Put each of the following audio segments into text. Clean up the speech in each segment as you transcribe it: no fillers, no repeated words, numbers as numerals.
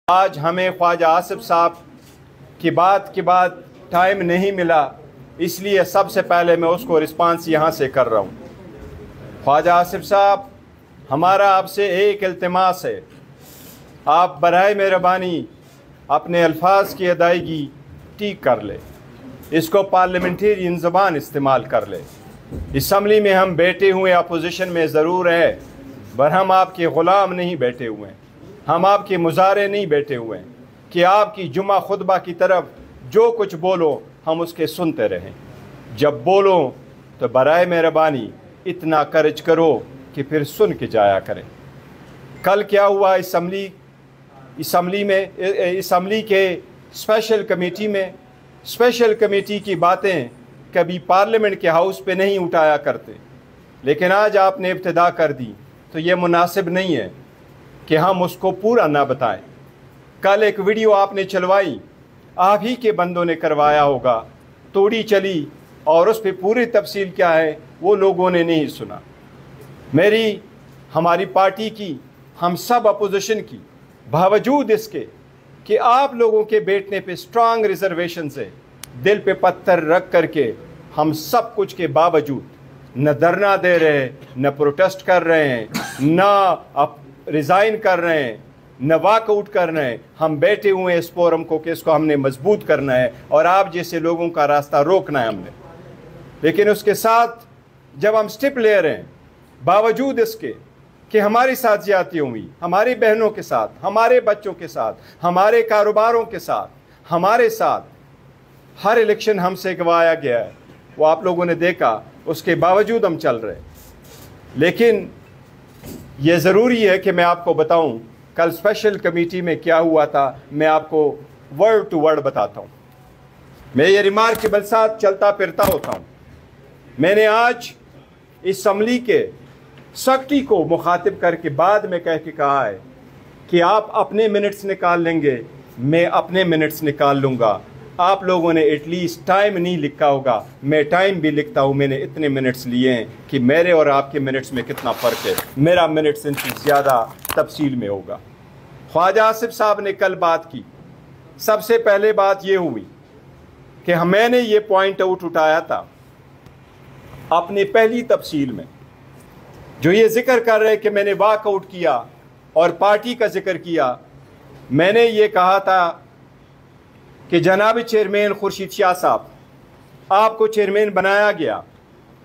आज हमें ख्वाजा आसिफ साहब की बात के बाद टाइम नहीं मिला, इसलिए सबसे पहले मैं उसको रिस्पांस यहाँ से कर रहा हूँ। ख्वाजा आसिफ साहब, हमारा आपसे एक इल्तिमास है, आप बराए मेहरबानी अपने अल्फाज की अदायगी ठीक कर ले, इसको पार्लियामेंटेरियन ज़बान इस्तेमाल कर ले। असम्बली में हम बैठे हुए अपोजिशन में ज़रूर है, पर हम आपके ग़ुलाम नहीं बैठे हुए हैं, हम आपके मुजारे नहीं बैठे हुए हैं कि आपकी जुमा खुतबा की तरफ जो कुछ बोलो हम उसके सुनते रहें। जब बोलो तो बराए मेहरबानी इतना कर्ज करो कि फिर सुन के जाया करें। कल क्या हुआ असम्बली के स्पेशल कमेटी में, स्पेशल कमेटी की बातें कभी पार्लियामेंट के हाउस पे नहीं उठाया करते, लेकिन आज आपने इब्तिदा कर दी, तो ये मुनासिब नहीं है कि हम उसको पूरा ना बताएं। कल एक वीडियो आपने चलवाई, आप ही के बंदों ने करवाया होगा, तोड़ी चली और उस पर पूरी तफसील क्या है वो लोगों ने नहीं सुना। हमारी पार्टी की, हम सब अपोजिशन की, बावजूद इसके कि आप लोगों के बैठने पे स्ट्रांग रिजर्वेशन से दिल पे पत्थर रख करके हम सब कुछ के बावजूद न धरना दे रहे, न प्रोटेस्ट कर रहे हैं, न रिज़ाइन कर रहे हैं, न वॉकआउट कर रहे हैं, हम बैठे हुए हैं इस फोरम को कि इसको हमने मजबूत करना है और आप जैसे लोगों का रास्ता रोकना है हमने। लेकिन उसके साथ जब हम स्टेप ले रहे हैं, बावजूद इसके कि हमारे साथ ज्यादती हुई, हमारी बहनों के साथ, हमारे बच्चों के साथ, हमारे कारोबारों के साथ, हमारे साथ हर इलेक्शन हमसे गवाया गया है, वो आप लोगों ने देखा, उसके बावजूद हम चल रहे हैं। लेकिन ये ज़रूरी है कि मैं आपको बताऊं कल स्पेशल कमेटी में क्या हुआ था, मैं आपको वर्ड टू वर्ड बताता हूं। मैं ये रिमार्केबल साथ चलता फिरता होता हूं। मैंने आज इस असम्बली के सेक्रेटरी को मुखातिब करके बाद में कह के कहा है कि आप अपने मिनट्स निकाल लेंगे, मैं अपने मिनट्स निकाल लूँगा। आप लोगों ने एटलीस्ट टाइम नहीं लिखा होगा, मैं टाइम भी लिखता हूँ। मैंने इतने मिनट्स लिए हैं कि मेरे और आपके मिनट्स में कितना फ़र्क है, मेरा मिनट्स इनसे ज़्यादा तफसील में होगा। ख्वाजा आसिफ साहब ने कल बात की, सबसे पहले बात ये हुई कि मैंने ये पॉइंट आउट उठाया था अपनी पहली तफसील में, जो ये जिक्र कर रहे कि मैंने वॉकआउट किया और पार्टी का जिक्र किया। मैंने ये कहा था कि जनाब चेयरमैन खुर्शीद शाह साहब, आपको चेयरमैन बनाया गया,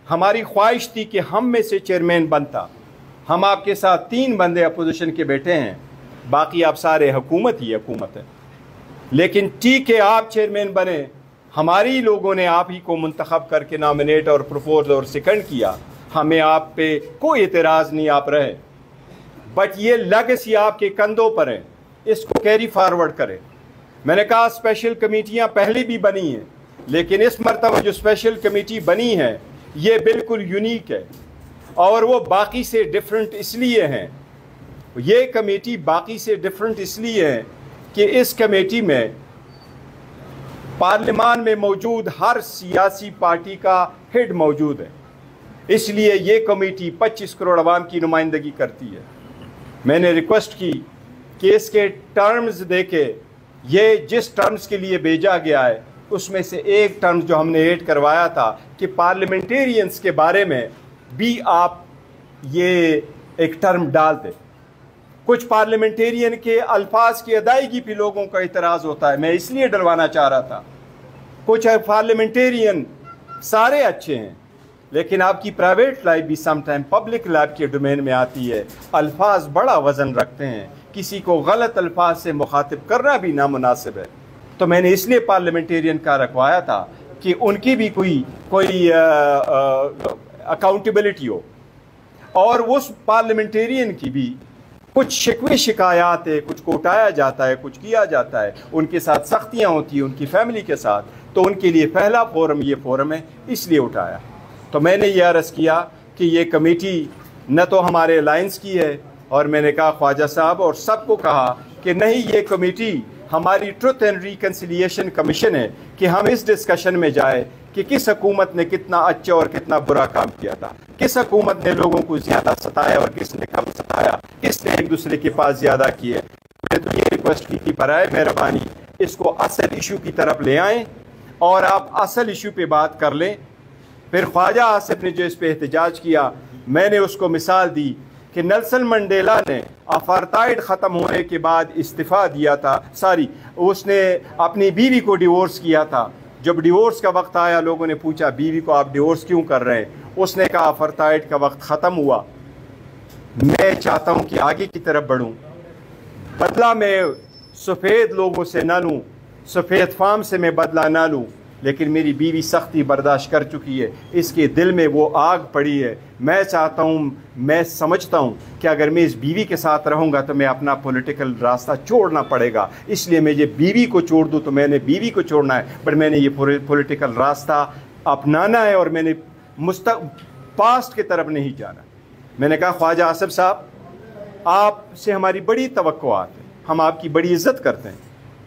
हमारी ख्वाहिश थी कि हम में से चेयरमैन बनता। हम आपके साथ 3 बंदे अपोजिशन के बैठे हैं, बाकी आप सारे हुकूमत ही हुकूमत है। लेकिन ठीक है, आप चेयरमैन बने, हमारी लोगों ने आप ही को मुंतखब करके नॉमिनेट और प्रपोज और सेकंड किया, हमें आप पे कोई एतराज़ नहीं, आप रहे। बट ये लेगेसी आपके कंधों पर है, इसको कैरी फॉरवर्ड करें। मैंने कहा स्पेशल कमेटियां पहले भी बनी हैं, लेकिन इस मरतबा जो स्पेशल कमेटी बनी है ये बिल्कुल यूनिक है और वो बाकी से डिफरेंट इसलिए हैं, ये कमेटी बाकी से डिफरेंट इसलिए है कि इस कमेटी में पार्लियामान में मौजूद हर सियासी पार्टी का हेड मौजूद है, इसलिए ये कमेटी 25 करोड़ आवाम की नुमाइंदगी करती है। मैंने रिक्वेस्ट की कि इसके टर्म्स देके, ये जिस टर्म्स के लिए भेजा गया है उसमें से एक टर्म्स जो हमने ऐड करवाया था कि पार्लियामेंटेरियंस के बारे में भी आप ये एक टर्म डाल दें। कुछ पार्लियामेंटेरियन के अल्फाज की अदायगी भी लोगों का इतराज़ होता है, मैं इसलिए डलवाना चाह रहा था। कुछ पार्लियामेंटेरियन सारे अच्छे हैं, लेकिन आपकी प्राइवेट लाइफ भी समटाइम पब्लिक लाइफ के डोमेन में आती है, अल्फाज बड़ा वज़न रखते हैं, किसी को गलत अल्फाज से मुखातिब करना भी नामुनासिब है। तो मैंने इसलिए पार्लियामेंटेरियन का रखवाया था कि उनकी भी कोई अकाउंटेबिलिटी हो और उस पार्लियामेंटेरियन की भी कुछ शिकवे शिकायत है, कुछ को उठाया जाता है, कुछ किया जाता है, उनके साथ सख्तियाँ होती हैं उनकी फैमिली के साथ, तो उनके लिए पहला फोरम ये फोरम है, इसलिए उठाया। तो मैंने ये अर्ज़ किया कि ये कमेटी न तो हमारे अलायंस की है, और मैंने कहा ख्वाजा साहब और सबको कहा कि नहीं, ये कमेटी हमारी ट्रुथ एंड रिकन्सिलिएशन कमीशन है कि हम इस डिस्कशन में जाए कि किस हुकूमत ने कितना अच्छा और कितना बुरा काम किया था, किस हुकूमत ने लोगों को ज़्यादा सताया और किसने कम सताया, किसने एक दूसरे के पास ज़्यादा किए। मैं तो ये रिक्वेस्ट की थी बराए मेहरबानी इसको असल इशू की तरफ ले आएँ और आप असल इशू पे बात कर लें। फिर ख्वाजा आसिफ ने जो इस पे एहतजाज किया, मैंने उसको मिसाल दी कि नेल्सन मंडेला ने अपार्थाइड ख़त्म होने के बाद इस्तीफ़ा दिया था, उसने अपनी बीवी को डिवोर्स किया था। जब डिवोर्स का वक्त आया, लोगों ने पूछा बीवी को आप डिवोर्स क्यों कर रहे हैं? उसने कहा अपार्थाइड का वक्त ख़त्म हुआ, मैं चाहता हूँ कि आगे की तरफ बढ़ूँ, बदला मैं सफ़ेद लोगों से ना लूँ, सफ़ेद फार्म से मैं बदला ना लूँ, लेकिन मेरी बीवी सख्ती बर्दाश्त कर चुकी है, इसके दिल में वो आग पड़ी है। मैं चाहता हूँ, मैं समझता हूँ कि अगर मैं इस बीवी के साथ रहूँगा तो मैं अपना पॉलिटिकल रास्ता छोड़ना पड़ेगा, इसलिए मैं ये बीवी को छोड़ दूँ तो मैंने बीवी को छोड़ना है, बट मैंने ये पॉलिटिकल रास्ता अपनाना है और मैंने पास्ट की तरफ नहीं जाना। मैंने कहा ख्वाजा आसिफ साहब, आपसे हमारी बड़ी तवक्कुआत है, हम आपकी बड़ी इज़्ज़त करते हैं,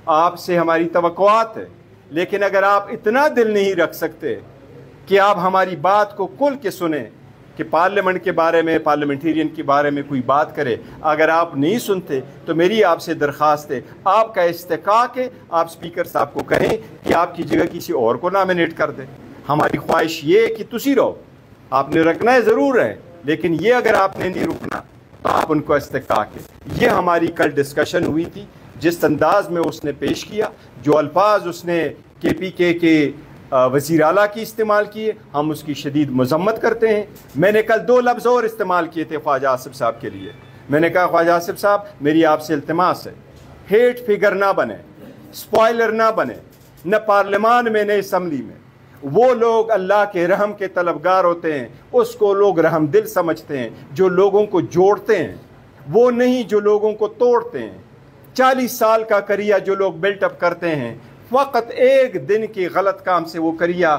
आपसे हमारी तवक्कुआत है, लेकिन अगर आप इतना दिल नहीं रख सकते कि आप हमारी बात को खुल के सुने कि पार्लियामेंट के बारे में, पार्लियामेंटेरियन के बारे में कोई बात करे, अगर आप नहीं सुनते तो मेरी आपसे दरख्वास्त है, आपका इस्तेकाक है, आप स्पीकर साहब को कहें कि आपकी जगह किसी और को नॉमिनेट कर दें। हमारी ख्वाहिश ये है कि तुसी रहो, आपने रखना है ज़रूर है, लेकिन ये अगर आपने नहीं रुकना तो आप उनको इस्तेकाक है। ये हमारी कल डिस्कशन हुई थी, जिस अंदाज में उसने पेश किया, जो अल्फाज उसने KPK के वज़ीर आला की इस्तेमाल किए, हम उसकी शदीद मज़म्मत करते हैं। मैंने कल 2 लफ्ज़ और इस्तेमाल किए थे ख्वाजा आसिफ साहब के लिए। मैंने कहा ख्वाजा आसिफ साहब, मेरी आपसे इल्तिमास है, हेट फिगर ना बने, स्पॉइलर ना बने, न पार्लियामान में न असम्बली में। वो लोग अल्लाह के रहम के तलबगार होते हैं, उसको लोग रहम दिल समझते हैं, जो लोगों को जोड़ते हैं, वो नहीं जो लोगों को तोड़ते हैं। 40 साल का करिया जो लोग बिल्टअप करते हैं, फ़कत एक दिन के गलत काम से वो करिया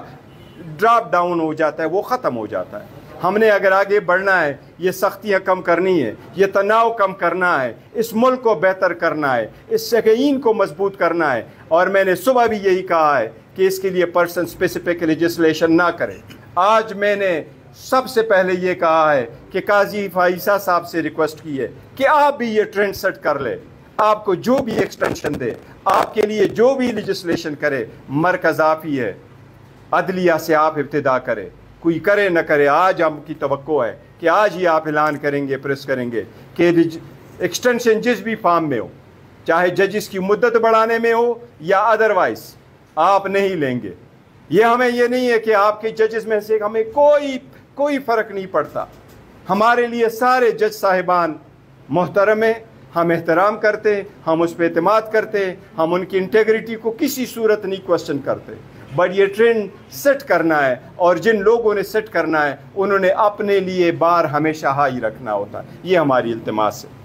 ड्रॉप डाउन हो जाता है, वो ख़त्म हो जाता है। हमने अगर आगे बढ़ना है, ये सख्तियाँ कम करनी है, ये तनाव कम करना है, इस मुल्क को बेहतर करना है, इस यकीन को मजबूत करना है। और मैंने सुबह भी यही कहा है कि इसके लिए पर्सन स्पेसिफिक लेजिस्लेशन ना करें। आज मैंने सबसे पहले ये कहा है कि काजी फाइसा साहब से रिक्वेस्ट की है कि आप भी ये ट्रेंड सेट कर ले, आपको जो भी एक्सटेंशन दे, आपके लिए जो भी लेजिस्लेशन करे, मरकज़ आप ही है, अदलिया से आप इब्तिदा करें, कोई करे न करे। आज आपकी तवक्को है कि आज ही आप ऐलान करेंगे, प्रेस करेंगे कि एक्सटेंशन जिस भी फॉर्म में हो, चाहे जजिस की मुद्दत बढ़ाने में हो या अदरवाइज, आप नहीं लेंगे। ये हमें ये नहीं है कि आपके जजेस में से हमें कोई फ़र्क नहीं पड़ता। हमारे लिए सारे जज साहिबान मोहतरम हैं, हम एहतराम करते, हम उस पर एतमाद करते, हम उनकी इंटेग्रिटी को किसी सूरत नहीं क्वेश्चन करते। बट ये ट्रेंड सेट करना है, और जिन लोगों ने सेट करना है उन्होंने अपने लिए बार हमेशा हाई रखना होता है। ये हमारी इल्तिमास है।